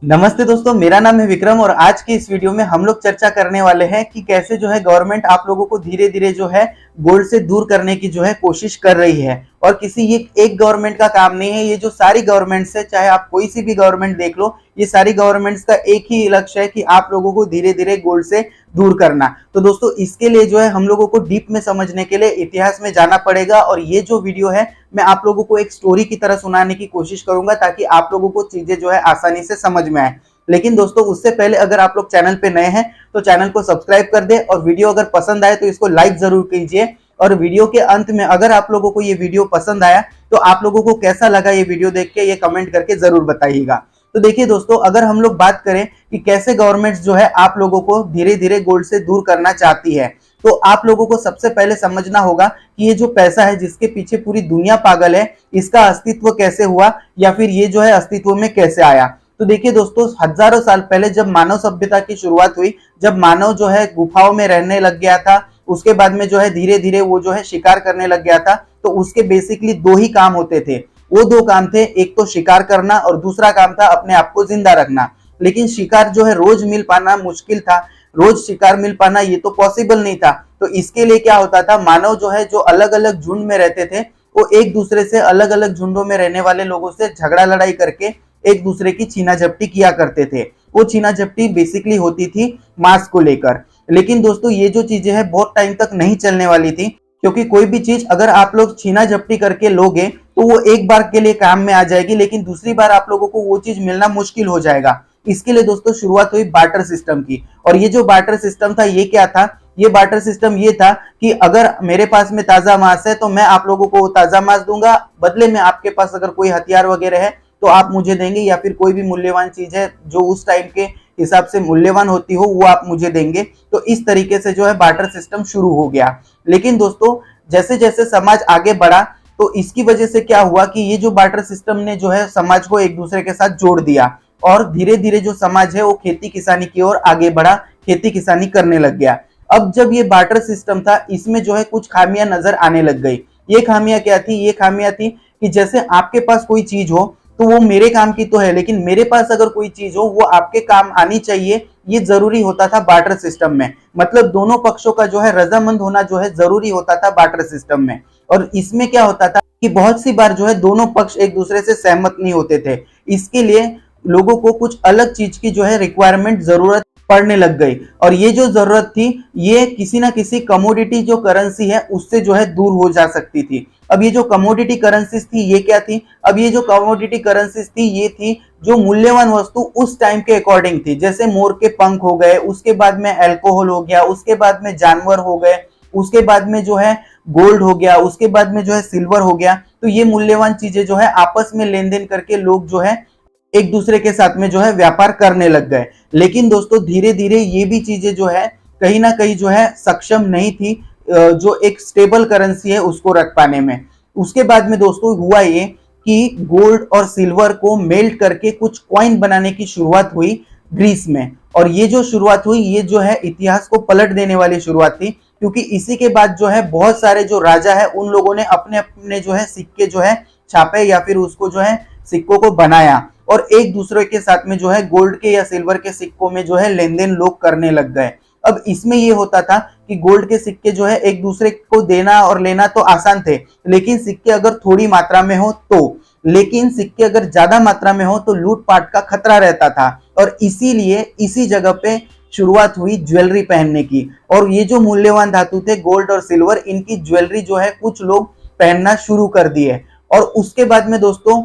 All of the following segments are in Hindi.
नमस्ते दोस्तों, मेरा नाम है विक्रम और आज की इस वीडियो में हम लोग चर्चा करने वाले हैं कि कैसे जो है गवर्नमेंट आप लोगों को धीरे धीरे जो है गोल्ड से दूर करने की जो है कोशिश कर रही है। और किसी ये एक गवर्नमेंट का काम नहीं है, ये जो सारी गवर्नमेंट्स है, चाहे आप कोई सी भी गवर्नमेंट देख लो, ये सारी गवर्नमेंट्स का एक ही लक्ष्य है कि आप लोगों को धीरे धीरे गोल्ड से दूर करना। तो दोस्तों इसके लिए जो है हम लोगों को डीप में समझने के लिए इतिहास में जाना पड़ेगा और ये जो वीडियो है मैं आप लोगों को एक स्टोरी की तरह सुनाने की कोशिश करूंगा ताकि आप लोगों को चीजें जो है आसानी से समझ में आए। लेकिन दोस्तों उससे पहले अगर आप लोग चैनल पे नए हैं तो चैनल को सब्सक्राइब कर दे और वीडियो अगर पसंद आए तो इसको लाइक जरूर कीजिए। और वीडियो के अंत में अगर आप लोगों को ये वीडियो पसंद आया तो आप लोगों को कैसा लगा ये वीडियो देख के ये कमेंट करके जरूर बताइएगा। तो देखिए दोस्तों, अगर हम लोग बात करें कि कैसे गवर्नमेंट जो है आप लोगों को धीरे धीरे गोल्ड से दूर करना चाहती है, तो आप लोगों को सबसे पहले समझना होगा कि ये जो पैसा है जिसके पीछे पूरी दुनिया पागल है, इसका अस्तित्व कैसे हुआ या फिर ये जो है अस्तित्व में कैसे आया। तो देखिए दोस्तों, हजारों साल पहले जब मानव सभ्यता की शुरुआत हुई, जब मानव जो है गुफाओं में रहने लग गया था, उसके बाद में जो है धीरे धीरे वो जो है शिकार करने लग गया था, तो उसके बेसिकली दो ही काम होते थे। वो दो काम थे, एक तो शिकार करना और दूसरा काम था अपने आप को जिंदा रखना। लेकिन शिकार जो है रोज मिल पाना मुश्किल था, रोज शिकार मिल पाना ये तो पॉसिबल नहीं था। तो इसके लिए क्या होता था, मानव जो है जो अलग अलग झुंड में रहते थे वो एक दूसरे से, अलग अलग झुंडों में रहने वाले लोगों से झगड़ा लड़ाई करके एक दूसरे की छीना झपटी किया करते थे। वो छीना झपटी बेसिकली होती थी मांस को लेकर। लेकिन दोस्तों ये जो चीजें हैं बहुत टाइम तक नहीं चलने वाली थी, क्योंकि कोई भी चीज अगर आप लोग छीना झपटी करके लोगे तो वो एक बार के लिए काम में आ जाएगी, लेकिन दूसरी बार आप लोगों को वो चीज मिलना मुश्किल हो जाएगा। इसके लिए दोस्तों शुरुआत हुई बार्टर सिस्टम की। और ये जो बार्टर सिस्टम था ये क्या था, ये बार्टर सिस्टम ये था कि अगर मेरे पास में ताजा मांस है तो मैं आप लोगों को ताजा मांस दूंगा, बदले में आपके पास अगर कोई हथियार वगैरह है तो आप मुझे देंगे, या फिर कोई भी मूल्यवान चीज है जो उस टाइम के हिसाब से मूल्यवान होती हो वो आप मुझे देंगे। तो इस तरीके से जो है बार्टर सिस्टम शुरू हो गया। लेकिन दोस्तों जैसे जैसे समाज आगे बढ़ा तो इसकी वजह से क्या हुआ कि ये जो बार्टर सिस्टम ने जो है समाज को एक दूसरे के साथ जोड़ दिया और धीरे धीरे जो समाज है वो खेती किसानी की ओर आगे बढ़ा, खेती किसानी करने लग गया। अब जब ये बार्टर सिस्टम था इसमें जो है कुछ खामियां नजर आने लग गई। ये खामियां क्या थी, ये खामियां थी कि जैसे आपके पास कोई चीज हो तो वो मेरे काम की तो है, लेकिन मेरे पास अगर कोई चीज हो वो आपके काम आनी चाहिए, ये जरूरी होता था बार्टर सिस्टम में। मतलब दोनों पक्षों का जो है रजामंद होना जो है जरूरी होता था बार्टर सिस्टम में। और इसमें क्या होता था कि बहुत सी बार जो है दोनों पक्ष एक दूसरे से सहमत नहीं होते थे। इसके लिए लोगों को कुछ अलग चीज की जो है रिक्वायरमेंट जरूरत पड़ने लग गई। और ये जो जरूरत थी ये किसी ना किसी कमोडिटी जो करेंसी है उससे जो है दूर हो जा सकती थी। अब ये जो कमोडिटी करेंसीज थी ये क्या थी, अब ये जो कमोडिटी करेंसीज थी ये थी जो मूल्यवान वस्तु उस टाइम के अकॉर्डिंग थी। जैसे मोर के पंख हो गए, उसके बाद में अल्कोहल हो गया, उसके बाद में जानवर हो गए, उसके बाद में जो है गोल्ड हो गया, उसके बाद में जो है सिल्वर हो गया। तो ये मूल्यवान चीजें जो है आपस में लेन देन करके लोग जो है एक दूसरे के साथ में जो है व्यापार करने लग गए। लेकिन दोस्तों धीरे धीरे ये भी चीजें जो है कहीं ना कहीं जो है सक्षम नहीं थी जो एक स्टेबल करेंसी है उसको रख पाने में। उसके बाद में दोस्तों हुआ ये कि गोल्ड और सिल्वर को मेल्ट करके कुछ कॉइन बनाने की शुरुआत हुई ग्रीस में। और ये जो शुरुआत हुई ये जो है इतिहास को पलट देने वाली शुरुआत थी, क्योंकि इसी के बाद जो है बहुत सारे जो राजा है उन लोगों ने अपने अपने जो है सिक्के जो है छापे या फिर उसको जो है सिक्कों को बनाया और एक दूसरे के साथ में जो है गोल्ड के या सिल्वर के सिक्कों में जो है लेन देन लोग करने लग गए। अब इसमें ये होता था कि गोल्ड के सिक्के जो है एक दूसरे को देना और लेना तो आसान थे, लेकिन सिक्के अगर थोड़ी मात्रा में हो तो, लेकिन सिक्के अगर ज्यादा मात्रा में हो तो लूटपाट का खतरा रहता था। और इसीलिए इसी जगह पे शुरुआत हुई ज्वेलरी पहनने की। और ये जो मूल्यवान धातु थे गोल्ड और सिल्वर, इनकी ज्वेलरी जो है कुछ लोग पहनना शुरू कर दिए। और उसके बाद में दोस्तों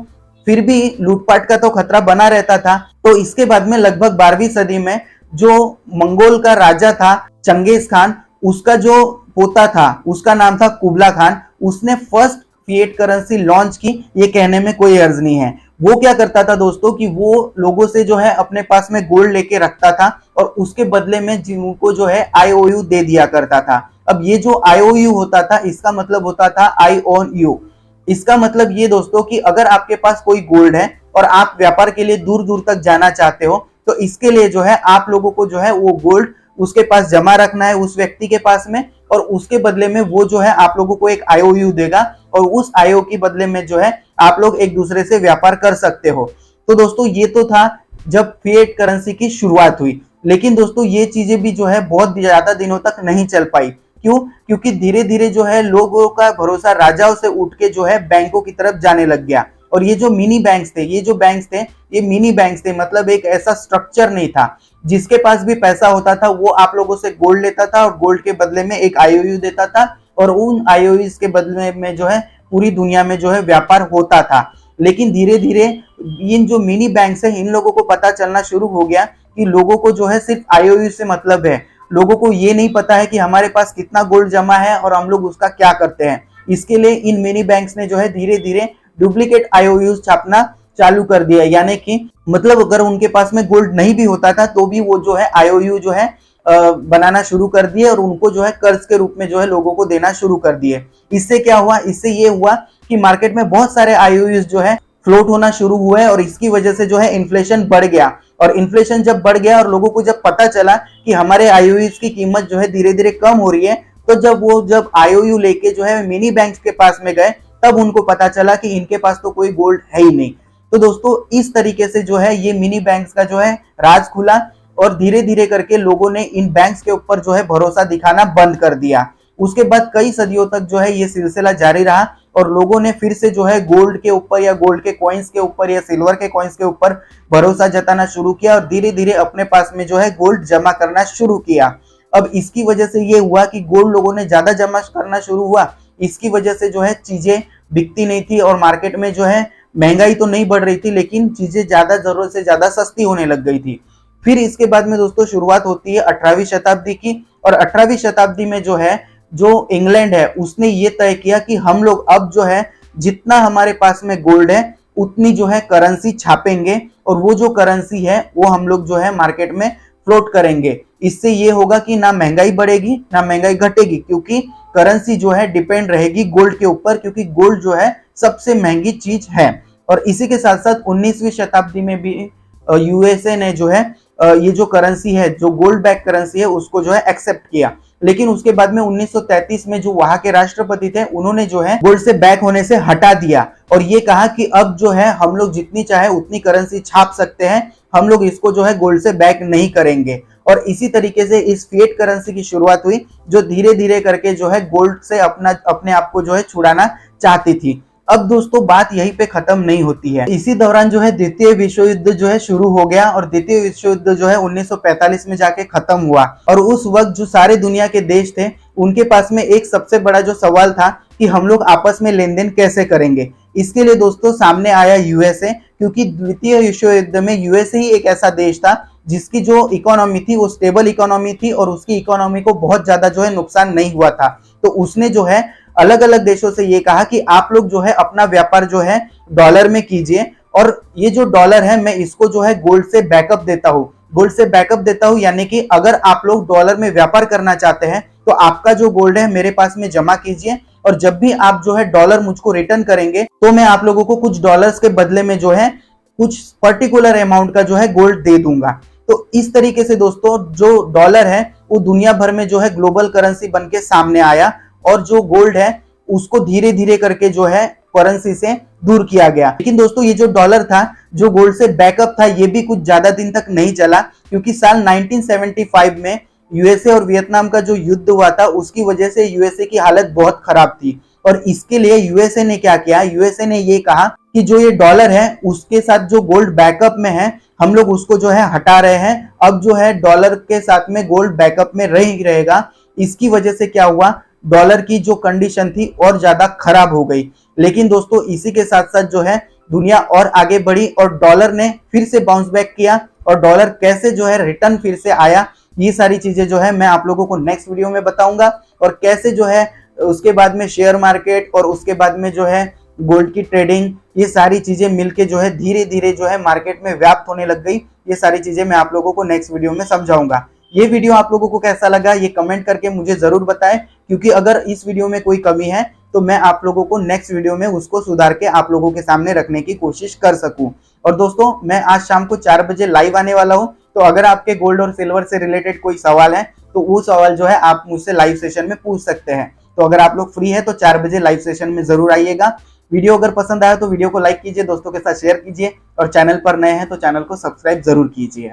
फिर भी लूटपाट का तो खतरा बना रहता था। तो इसके बाद में लगभग 12वीं सदी में जो मंगोल का राजा था चंगेज खान, उसका जो पोता था उसका नाम था कुबला खान, उसने फर्स्ट फिएट करेंसी लॉन्च की। ये कहने में कोई अर्ज नहीं है। वो क्या करता था दोस्तों कि वो लोगों से जो है अपने पास में गोल्ड लेके रखता था और उसके बदले में जिनको जो है आईओयू दे दिया करता था। अब ये जो आईओयू होता था इसका मतलब होता था आई ओन यू। इसका मतलब ये दोस्तों कि अगर आपके पास कोई गोल्ड है और आप व्यापार के लिए दूर दूर तक जाना चाहते हो तो इसके लिए जो है आप लोगों को जो है वो गोल्ड उसके पास जमा रखना है उस व्यक्ति के पास में, और उसके बदले में वो जो है आप लोगों को एक आईओयू देगा और उस आईओ के बदले में जो है आप लोग एक दूसरे से व्यापार कर सकते हो। तो दोस्तों ये तो था जब फिएट करेंसी की शुरुआत हुई। लेकिन दोस्तों ये चीजें भी जो है बहुत ज्यादा दिनों तक नहीं चल पाई। क्यों? क्योंकि धीरे धीरे जो है लोगों का भरोसा राजाओं से उठ के जो है बैंकों की तरफ जाने लग गया। और ये जो मिनी बैंक्स थे, ये जो बैंक्स थे, ये मिनी बैंक्स थे, मतलब एक ऐसा स्ट्रक्चर नहीं था। जिसके पास भी पैसा होता था वो आप लोगों से गोल्ड लेता था और गोल्ड के बदले में एक आईओयू देता था, और उन आईओयूज के बदले में जो है पूरी दुनिया में जो है व्यापार होता था। लेकिन धीरे धीरे इन जो मिनी बैंक्स है, इन लोगों को पता चलना शुरू हो गया कि लोगों को जो है सिर्फ आईओयू से मतलब है। लोगों को ये नहीं पता है कि हमारे पास कितना गोल्ड जमा है और हम लोग उसका क्या करते हैं। इसके लिए इन मिनी बैंक्स ने जो है धीरे धीरे डुप्लीकेट आईओयूज छापना चालू कर दिया। यानी कि मतलब अगर उनके पास में गोल्ड नहीं भी होता था तो भी वो जो है आईओयू जो है बनाना शुरू कर दिए और उनको जो है कर्ज के रूप में जो है लोगों को देना शुरू कर दिए। इससे क्या हुआ? इससे ये हुआ कि मार्केट में बहुत सारे आईओयूज जो है फ्लोट होना शुरू हुए और इसकी वजह से जो है इन्फ्लेशन बढ़ गया। और इन्फ्लेशन जब बढ़ गया और लोगों को जब पता चला कि हमारे आईओयूज की कीमत जो है धीरे धीरे कम हो रही है, तो जब आईओयू लेके जो है मिनी बैंक्स के पास में गए, तब उनको पता चला कि इनके पास तो कोई गोल्ड है ही नहीं। तो दोस्तों इस तरीके से जो है ये मिनी बैंक्स का जो है राज खुला और धीरे धीरे करके लोगों ने इन बैंक्स के ऊपर जो है भरोसा दिखाना बंद कर दिया। उसके बाद कई सदियों तक जो है ये सिलसिला जारी रहा और लोगों ने फिर से जो है गोल्ड के ऊपर या गोल्ड के कॉइन्स के ऊपर या सिल्वर के कॉइन्स के ऊपर भरोसा जताना शुरू किया और धीरे धीरे अपने पास में जो है गोल्ड जमा करना शुरू किया। अब इसकी वजह से ये हुआ कि गोल्ड लोगों ने ज्यादा जमा करना शुरू हुआ। इसकी वजह से जो है चीजें बिकती नहीं थी और मार्केट में जो है महंगाई तो नहीं बढ़ रही थी, लेकिन चीजें ज्यादा जरूरत से ज्यादा सस्ती होने लग गई थी। फिर इसके बाद में दोस्तों शुरुआत होती है 18वीं शताब्दी की। और 18वीं शताब्दी में जो है जो इंग्लैंड है उसने ये तय किया कि हम लोग अब जो है जितना हमारे पास में गोल्ड है उतनी जो है करेंसी छापेंगे और वो जो करेंसी है वो हम लोग जो है मार्केट में फ्लोट करेंगे। इससे ये होगा कि ना महंगाई बढ़ेगी ना महंगाई घटेगी, क्योंकि करेंसी जो है डिपेंड रहेगी गोल्ड के ऊपर, क्योंकि गोल्ड जो है सबसे महंगी चीज है। और इसी के साथ साथ 19वीं शताब्दी में भी यूएसए ने जो है ये जो करेंसी है, जो गोल्ड बैक करेंसी है, उसको जो है एक्सेप्ट किया। लेकिन उसके बाद में 1933 में जो वहां के राष्ट्रपति थे उन्होंने जो है गोल्ड से बैक होने से हटा दिया और ये कहा कि अब जो है हम लोग जितनी चाहे उतनी करेंसी छाप सकते हैं, हम लोग इसको जो है गोल्ड से बैक नहीं करेंगे। और इसी तरीके से इस फिएट करेंसी की शुरुआत हुई जो धीरे धीरे करके जो है गोल्ड से अपने आप को जो है छुड़ाना चाहती थी। अब दोस्तों बात यहीं पे खत्म नहीं होती है। इसी दौरान जो है द्वितीय विश्व युद्ध जो है शुरू हो गया और द्वितीय विश्व युद्ध जो है 1945 में जाके खत्म हुआ। और उस वक्त जो सारे दुनिया के देश थे उनके पास में एक सबसे बड़ा जो सवाल था कि हम लोग आपस में लेन देन कैसे करेंगे। इसके लिए दोस्तों सामने आया यूएसए, क्योंकि द्वितीय विश्व युद्ध में यूएसए ही एक ऐसा देश था जिसकी जो इकोनॉमी थी वो स्टेबल इकोनॉमी थी और उसकी इकोनॉमी को बहुत ज्यादा जो है नुकसान नहीं हुआ था। तो उसने जो है अलग अलग देशों से ये कहा कि आप लोग जो है अपना व्यापार जो है डॉलर में कीजिए और ये जो डॉलर है मैं इसको जो है गोल्ड से बैकअप देता हूँ। गोल्ड से बैकअप देता हूँ यानी कि अगर आप लोग डॉलर में व्यापार करना चाहते हैं तो आपका जो गोल्ड है मेरे पास में जमा कीजिए और जब भी आप जो है डॉलर मुझको रिटर्न करेंगे तो मैं आप लोगों को कुछ डॉलर्स के बदले में जो है कुछ पर्टिकुलर अमाउंट का जो है गोल्ड दे दूंगा। तो इस तरीके से दोस्तों जो डॉलर है वो दुनिया भर में जो है ग्लोबल करेंसी बन के सामने आया और जो गोल्ड है उसको धीरे धीरे करके जो है करेंसी से दूर किया गया। लेकिन दोस्तों ये जो डॉलर था जो गोल्ड से बैकअप था ये भी कुछ ज्यादा दिन तक नहीं चला, क्योंकि साल 1975 में यूएसए और वियतनाम का जो युद्ध हुआ था उसकी वजह से यूएसए की हालत बहुत खराब थी। और इसके लिए यूएसए ने क्या किया, यूएसए ने ये कहा कि जो ये डॉलर है उसके साथ जो गोल्ड बैकअप में है हम लोग उसको जो है हटा रहे हैं। अब जो है डॉलर के साथ में गोल्ड बैकअप में रह रहेगा। इसकी वजह से क्या हुआ, डॉलर की जो कंडीशन थी और ज्यादा खराब हो गई। लेकिन दोस्तों इसी के साथ साथ जो है दुनिया और आगे बढ़ी और डॉलर ने फिर से बाउंस बैक किया और डॉलर कैसे जो है रिटर्न फिर से आया, ये सारी चीजें जो है मैं आप लोगों को नेक्स्ट वीडियो में बताऊंगा। और कैसे जो है उसके बाद में शेयर मार्केट और उसके बाद में जो है गोल्ड की ट्रेडिंग, ये सारी चीजें मिलके जो है धीरे धीरे जो है मार्केट में व्याप्त होने लग गई। ये सारी चीजें मैं आप लोगों को नेक्स्ट वीडियो में समझाऊंगा। ये वीडियो आप लोगों को कैसा लगा ये कमेंट करके मुझे जरूर बताएं, क्योंकि अगर इस वीडियो में कोई कमी है तो मैं आप लोगों को नेक्स्ट वीडियो में उसको सुधार के आप लोगों के सामने रखने की कोशिश कर सकूं। और दोस्तों मैं आज शाम को 4 बजे लाइव आने वाला हूं, तो अगर आपके गोल्ड और सिल्वर से रिलेटेड कोई सवाल है तो वो सवाल जो है आप मुझसे लाइव सेशन में पूछ सकते हैं। तो अगर आप लोग फ्री है तो 4 बजे लाइव सेशन में जरूर आइएगा। वीडियो अगर पसंद आया तो वीडियो को लाइक कीजिए, दोस्तों के साथ शेयर कीजिए और चैनल पर नए हैं तो चैनल को सब्सक्राइब जरूर कीजिए।